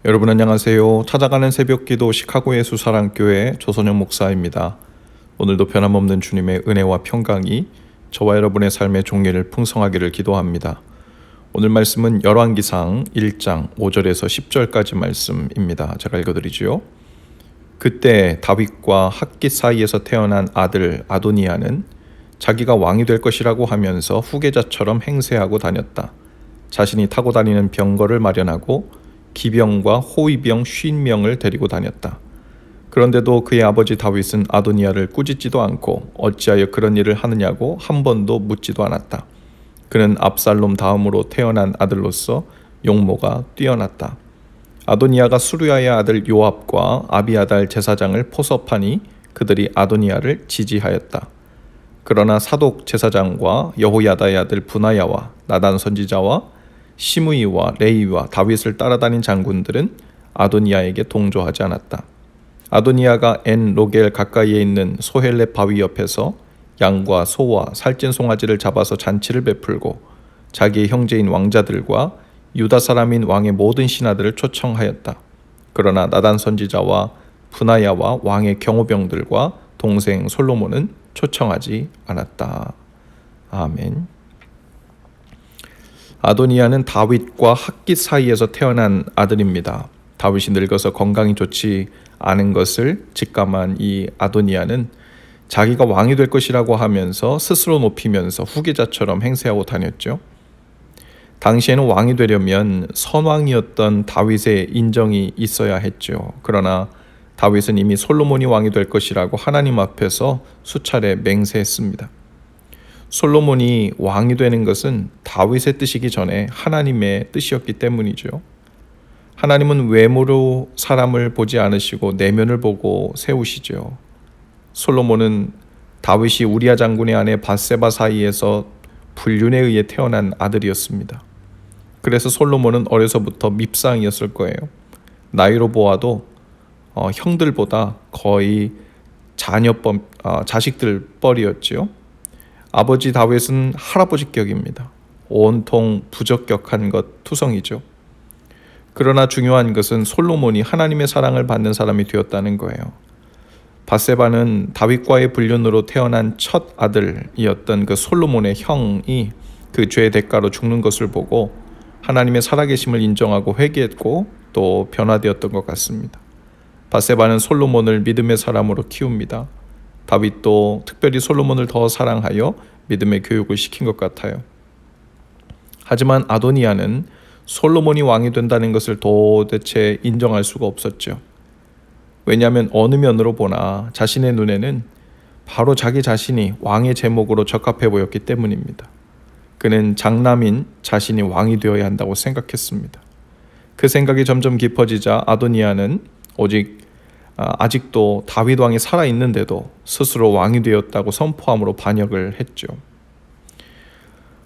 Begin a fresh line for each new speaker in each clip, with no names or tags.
여러분 안녕하세요. 찾아가는 새벽기도 시카고의 수사랑교회 조선영 목사입니다. 오늘도 변함없는 주님의 은혜와 평강이 저와 여러분의 삶의 종례를 풍성하기를 기도합니다. 오늘 말씀은 열왕기상 1장 5절에서 10절까지 말씀입니다. 제가 읽어드리지요. 그때 다윗과 핫깃 사이에서 태어난 아들 아도니아는 자기가 왕이 될 것이라고 하면서 후계자처럼 행세하고 다녔다. 자신이 타고 다니는 병거를 마련하고 기병과 호위병 50명을 데리고 다녔다. 그런데도 그의 아버지 다윗은 아도니아를 꾸짖지도 않고 어찌하여 그런 일을 하느냐고 한 번도 묻지도 않았다. 그는 압살롬 다음으로 태어난 아들로서 용모가 뛰어났다. 아도니아가 수르야의 아들 요압과 아비아달 제사장을 포섭하니 그들이 아도니아를 지지하였다. 그러나 사독 제사장과 여호야다의 아들 브나야와 나단 선지자와 시므이와 레이와 다윗을 따라다닌 장군들은 아도니아에게 동조하지 않았다. 아도니아가 엔 로겔 가까이에 있는 소헬렙 바위 옆에서 양과 소와 살찐 송아지를 잡아서 잔치를 베풀고 자기의 형제인 왕자들과 유다 사람인 왕의 모든 신하들을 초청하였다. 그러나 나단 선지자와 브나야와 왕의 경호병들과 동생 솔로몬은 초청하지 않았다. 아멘. 아도니아는 다윗과 핫깃 사이에서 태어난 아들입니다. 다윗이 늙어서 건강이 좋지 않은 것을 직감한 이 아도니아는 자기가 왕이 될 것이라고 하면서 스스로 높이면서 후계자처럼 행세하고 다녔죠. 당시에는 왕이 되려면 선왕이었던 다윗의 인정이 있어야 했죠. 그러나 다윗은 이미 솔로몬이 왕이 될 것이라고 하나님 앞에서 수차례 맹세했습니다. 솔로몬이 왕이 되는 것은 다윗의 뜻이기 전에 하나님의 뜻이었기 때문이죠. 하나님은 외모로 사람을 보지 않으시고 내면을 보고 세우시죠. 솔로몬은 다윗이 우리아 장군의 아내 밧세바 사이에서 불륜에 의해 태어난 아들이었습니다. 그래서 솔로몬은 어려서부터 밉상이었을 거예요. 나이로 보아도 형들보다 거의 자식들 뻘이었지요. 아버지 다윗은 할아버지격입니다. 온통 부적격한 것 투성이죠. 그러나 중요한 것은 솔로몬이 하나님의 사랑을 받는 사람이 되었다는 거예요. 밧세바는 다윗과의 불륜으로 태어난 첫 아들이었던 그 솔로몬의 형이 그 죄의 대가로 죽는 것을 보고 하나님의 살아계심을 인정하고 회개했고 또 변화되었던 것 같습니다. 밧세바는 솔로몬을 믿음의 사람으로 키웁니다. 다윗도 특별히 솔로몬을 더 사랑하여 믿음의 교육을 시킨 것 같아요. 하지만 아도니아는 솔로몬이 왕이 된다는 것을 도대체 인정할 수가 없었죠. 왜냐하면 어느 면으로 보나 자신의 눈에는 바로 자기 자신이 왕의 제목으로 적합해 보였기 때문입니다. 그는 장남인 자신이 왕이 되어야 한다고 생각했습니다. 그 생각이 점점 깊어지자 아도니아는 아직도 다윗 왕이 살아있는데도 스스로 왕이 되었다고 선포함으로 반역을 했죠.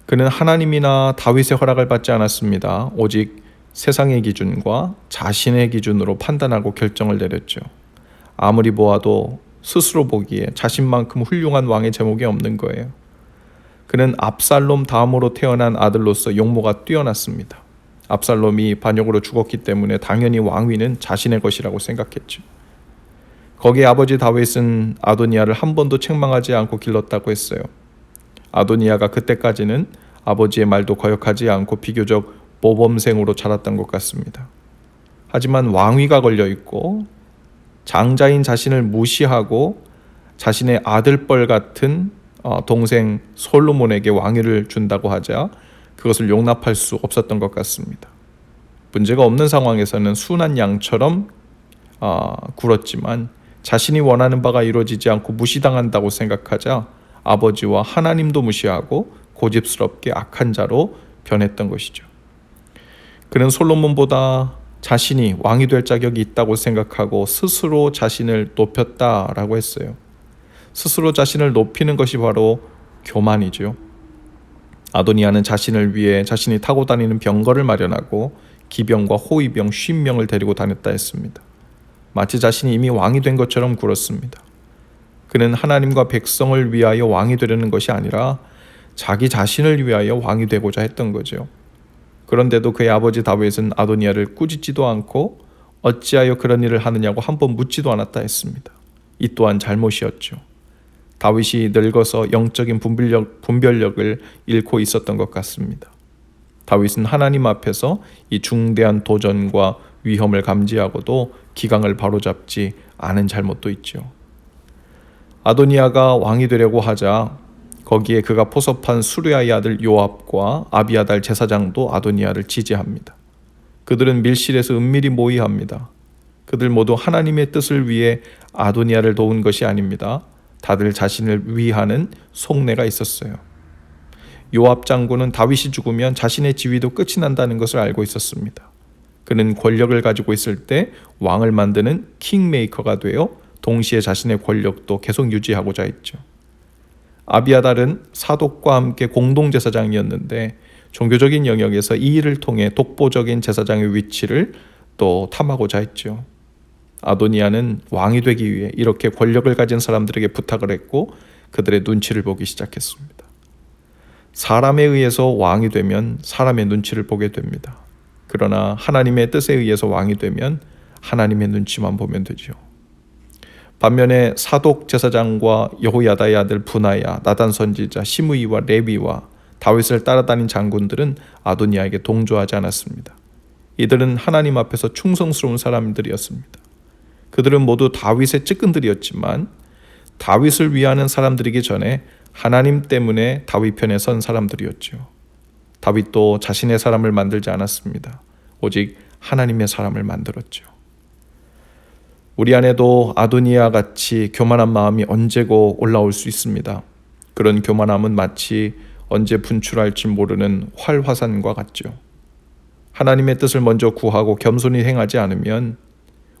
그는 하나님이나 다윗의 허락을 받지 않았습니다. 오직 세상의 기준과 자신의 기준으로 판단하고 결정을 내렸죠. 아무리 보아도 스스로 보기에 자신만큼 훌륭한 왕의 제목이 없는 거예요. 그는 압살롬 다음으로 태어난 아들로서 용모가 뛰어났습니다. 압살롬이 반역으로 죽었기 때문에 당연히 왕위는 자신의 것이라고 생각했죠. 거기에 아버지 다윗은 아도니아를 한 번도 책망하지 않고 길렀다고 했어요. 아도니아가 그때까지는 아버지의 말도 거역하지 않고 비교적 모범생으로 자랐던 것 같습니다. 하지만 왕위가 걸려 있고 장자인 자신을 무시하고 자신의 아들뻘 같은 동생 솔로몬에게 왕위를 준다고 하자 그것을 용납할 수 없었던 것 같습니다. 문제가 없는 상황에서는 순한 양처럼 굴었지만 자신이 원하는 바가 이루어지지 않고 무시당한다고 생각하자 아버지와 하나님도 무시하고 고집스럽게 악한 자로 변했던 것이죠. 그는 솔로몬보다 자신이 왕이 될 자격이 있다고 생각하고 스스로 자신을 높였다라고 했어요. 스스로 자신을 높이는 것이 바로 교만이죠. 아도니아는 자신을 위해 자신이 타고 다니는 병거를 마련하고 기병과 호위병 50명을 데리고 다녔다 했습니다. 마치 자신이 이미 왕이 된 것처럼 굴었습니다. 그는 하나님과 백성을 위하여 왕이 되려는 것이 아니라 자기 자신을 위하여 왕이 되고자 했던 거죠. 그런데도 그의 아버지 다윗은 아도니아를 꾸짖지도 않고 어찌하여 그런 일을 하느냐고 한 번 묻지도 않았다 했습니다. 이 또한 잘못이었죠. 다윗이 늙어서 영적인 분별력을 잃고 있었던 것 같습니다. 다윗은 하나님 앞에서 이 중대한 도전과 위험을 감지하고도 기강을 바로잡지 않은 잘못도 있죠. 아도니아가 왕이 되려고 하자 거기에 그가 포섭한 수르야의 아들 요압과 아비아달 제사장도 아도니아를 지지합니다. 그들은 밀실에서 은밀히 모의합니다. 그들 모두 하나님의 뜻을 위해 아도니아를 도운 것이 아닙니다. 다들 자신을 위하는 속내가 있었어요. 요압 장군은 다윗이 죽으면 자신의 지위도 끝이 난다는 것을 알고 있었습니다. 그는 권력을 가지고 있을 때 왕을 만드는 킹메이커가 되어 동시에 자신의 권력도 계속 유지하고자 했죠. 아비아달은 사독과 함께 공동제사장이었는데 종교적인 영역에서 이 일을 통해 독보적인 제사장의 위치를 또 탐하고자 했죠. 아도니아는 왕이 되기 위해 이렇게 권력을 가진 사람들에게 부탁을 했고 그들의 눈치를 보기 시작했습니다. 사람에 의해서 왕이 되면 사람의 눈치를 보게 됩니다. 그러나 하나님의 뜻에 의해서 왕이 되면 하나님의 눈치만 보면 되죠. 반면에 사독 제사장과 여호야다의 아들 분하야, 나단 선지자, 시므이와 레위와 다윗을 따라다닌 장군들은 아도니아에게 동조하지 않았습니다. 이들은 하나님 앞에서 충성스러운 사람들이었습니다. 그들은 모두 다윗의 측근들이었지만 다윗을 위하는 사람들이기 전에 하나님 때문에 다윗 편에 선 사람들이었죠. 다윗도 자신의 사람을 만들지 않았습니다. 오직 하나님의 사람을 만들었죠. 우리 안에도 아도니아 같이 교만한 마음이 언제고 올라올 수 있습니다. 그런 교만함은 마치 언제 분출할지 모르는 활화산과 같죠. 하나님의 뜻을 먼저 구하고 겸손히 행하지 않으면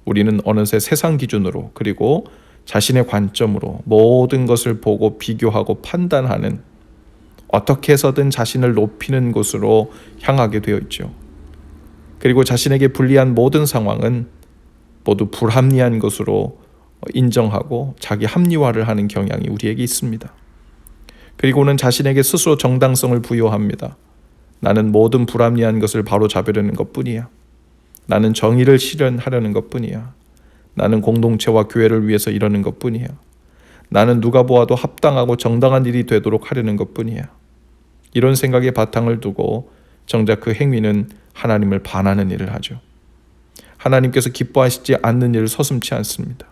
우리는 어느새 세상 기준으로 그리고 자신의 관점으로 모든 것을 보고 비교하고 판단하는, 어떻게 해서든 자신을 높이는 곳으로 향하게 되어 있죠. 그리고 자신에게 불리한 모든 상황은 모두 불합리한 것으로 인정하고 자기 합리화를 하는 경향이 우리에게 있습니다. 그리고는 자신에게 스스로 정당성을 부여합니다. 나는 모든 불합리한 것을 바로잡으려는 것뿐이야. 나는 정의를 실현하려는 것뿐이야. 나는 공동체와 교회를 위해서 이러는 것뿐이야. 나는 누가 보아도 합당하고 정당한 일이 되도록 하려는 것뿐이야. 이런 생각에 바탕을 두고 정작 그 행위는 하나님을 반하는 일을 하죠. 하나님께서 기뻐하시지 않는 일을 서슴지 않습니다.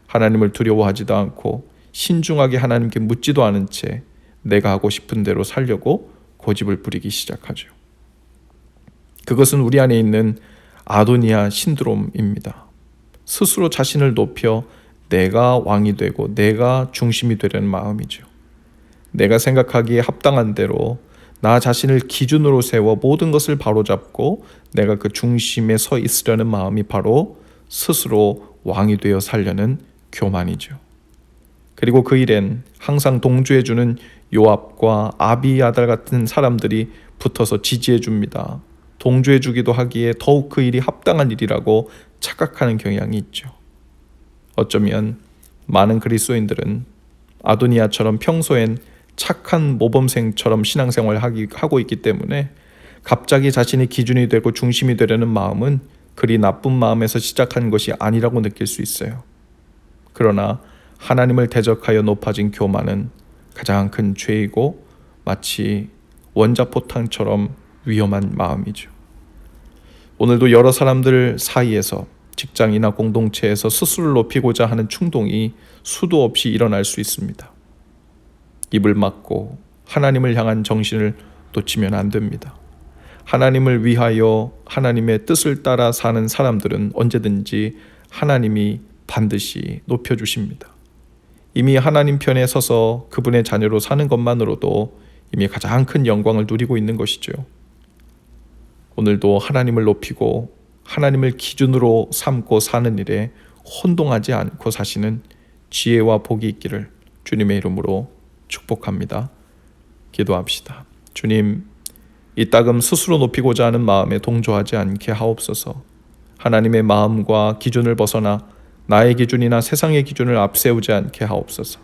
하나님을 두려워하지도 않고 신중하게 하나님께 묻지도 않은 채 내가 하고 싶은 대로 살려고 고집을 부리기 시작하죠. 그것은 우리 안에 있는 아도니아 신드롬입니다. 스스로 자신을 높여 내가 왕이 되고 내가 중심이 되려는 마음이죠. 내가 생각하기에 합당한 대로 나 자신을 기준으로 세워 모든 것을 바로잡고 내가 그 중심에 서 있으려는 마음이 바로 스스로 왕이 되어 살려는 교만이죠. 그리고 그 일엔 항상 동조해주는 요압과 아비아달 같은 사람들이 붙어서 지지해줍니다. 동조해주기도 하기에 더욱 그 일이 합당한 일이라고 착각하는 경향이 있죠. 어쩌면 많은 그리스도인들은 아도니아처럼 평소엔 착한 모범생처럼 신앙생활을 하고 있기 때문에 갑자기 자신이 기준이 되고 중심이 되려는 마음은 그리 나쁜 마음에서 시작한 것이 아니라고 느낄 수 있어요. 그러나 하나님을 대적하여 높아진 교만은 가장 큰 죄이고 마치 원자포탄처럼 위험한 마음이죠. 오늘도 여러 사람들 사이에서 직장이나 공동체에서 스스로를 높이고자 하는 충동이 수도 없이 일어날 수 있습니다. 입을 막고 하나님을 향한 정신을 놓치면 안 됩니다. 하나님을 위하여 하나님의 뜻을 따라 사는 사람들은 언제든지 하나님이 반드시 높여주십니다. 이미 하나님 편에 서서 그분의 자녀로 사는 것만으로도 이미 가장 큰 영광을 누리고 있는 것이죠. 오늘도 하나님을 높이고 하나님을 기준으로 삼고 사는 일에 혼동하지 않고 사시는 지혜와 복이 있기를 주님의 이름으로 축복합니다. 기도합시다. 주님, 이따금 스스로 높이고자 하는 마음에 동조하지 않게 하옵소서. 하나님의 마음과 기준을 벗어나 나의 기준이나 세상의 기준을 앞세우지 않게 하옵소서.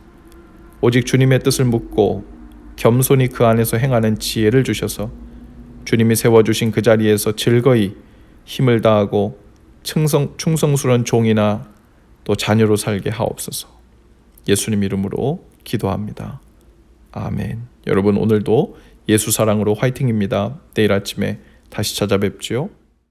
오직 주님의 뜻을 묻고 겸손히 그 안에서 행하는 지혜를 주셔서 주님이 세워주신 그 자리에서 즐거이 힘을 다하고 충성스러운 종이나 또 자녀로 살게 하옵소서. 예수님 이름으로 기도합니다. 아멘. 여러분 오늘도 예수 사랑으로 화이팅입니다. 내일 아침에 다시 찾아뵙지요.